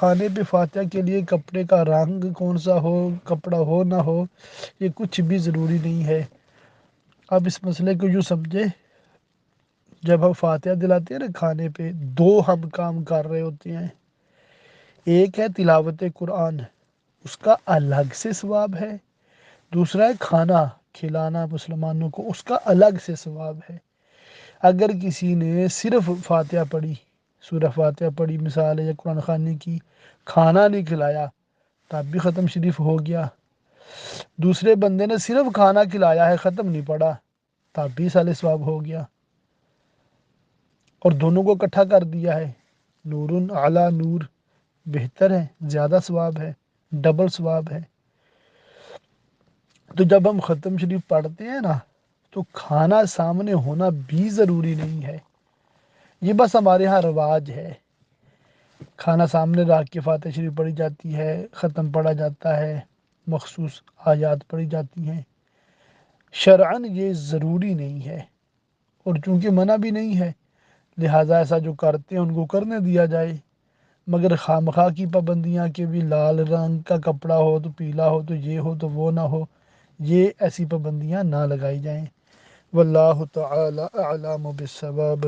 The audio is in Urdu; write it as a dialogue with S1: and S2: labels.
S1: کھانے پہ فاتحہ کے لیے کپڑے کا رنگ کون سا ہو، کپڑا ہو نہ ہو، یہ کچھ بھی ضروری نہیں ہے۔ اب اس مسئلے کو یوں سمجھے، جب ہم فاتحہ دلاتے ہیں نا کھانے پہ، دو ہم کام کر رہے ہوتے ہیں۔ ایک ہے تلاوت قرآن، اس کا الگ سے ثواب ہے۔ دوسرا ہے کھانا کھلانا مسلمانوں کو، اس کا الگ سے ثواب ہے۔ اگر کسی نے صرف فاتحہ پڑھی، سورہ فاتحہ پڑھی مثال ہے، یا قرآن خوانی کی، کھانا نہیں کھلایا، تب بھی ختم شریف ہو گیا۔ دوسرے بندے نے صرف کھانا کھلایا ہے، ختم نہیں پڑھا، تب بھی سال ثواب ہو گیا۔ اور دونوں کو اکٹھا کر دیا ہے، نور علی نور، بہتر ہے، زیادہ ثواب ہے، ڈبل ثواب ہے۔ تو جب ہم ختم شریف پڑھتے ہیں نا، تو کھانا سامنے ہونا بھی ضروری نہیں ہے، یہ بس ہمارے ہاں رواج ہے۔ کھانا سامنے رکھ کے فاتحہ شریف پڑھی جاتی ہے، ختم پڑھا جاتا ہے، مخصوص آیات پڑھی جاتی ہیں۔ شرعاً یہ ضروری نہیں ہے، اور چونکہ منع بھی نہیں ہے، لہٰذا ایسا جو کرتے ہیں ان کو کرنے دیا جائے۔ مگر خواہ کی پابندیاں کہ بھی لال رنگ کا کپڑا ہو تو پیلا ہو تو یہ ہو تو وہ نہ ہو، یہ ایسی پابندیاں نہ لگائی جائیں۔ واللہ تعالی اعلم بالصواب۔